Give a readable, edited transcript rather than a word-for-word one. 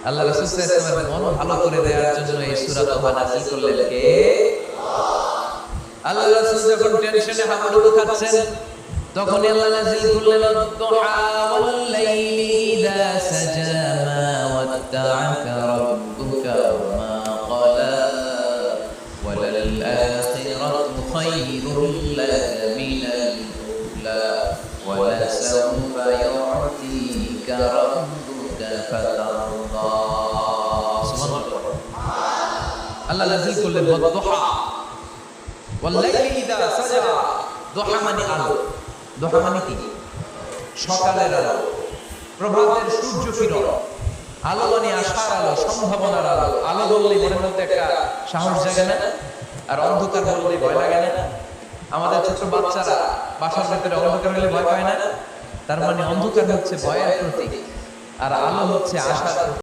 আল্লাহ রাসূল সাল্লাল্লাহু আলাইহি ওয়াসাল্লামের মন ভালো করে দেওয়ার জন্য এই সূরা তোহা নাযিল করলেন কে? আল্লাহ রাসূল যখন টেনশনে হাবুডুবু খাচ্ছেন তখন আল্লাহ নাযিল করলেন আদ-দুহা ওয়াল লাইলি ইযা সাজা মা ওয়াদ্দা'আকা রাব্বুকা ওয়া মা ক্বালা ওয়ালাল আখিরাতু খায়রুল লাকা মিনাল উলা ওয়া লাসাউফা yu'tika rabbuka fatarদা। সুবহানাল্লাহ। আল্লাহ নাযিল করলেন ওয়াদ-দুহা ওয়াল লাইলি ইযা সাজা। দুহা মানে আলো। দুহা মানে কি? সকালের আলো, প্রভাতের সূর্য কিরণ। আলো মানে আশার আলো, সম্ভাবনার আলো। আলো বললে মনের মধ্যে একটা সাহস জাগে না? আর অন্ধকার বললে ভয় লাগে না? আমাদের ছোট বাচ্চারা বাসার ভেতরে অন্ধকার হলে ভয় পায় না? তার মানে অন্ধকার হচ্ছে ভয়ের প্রতীক আর আলো হচ্ছে আশার প্রতীক।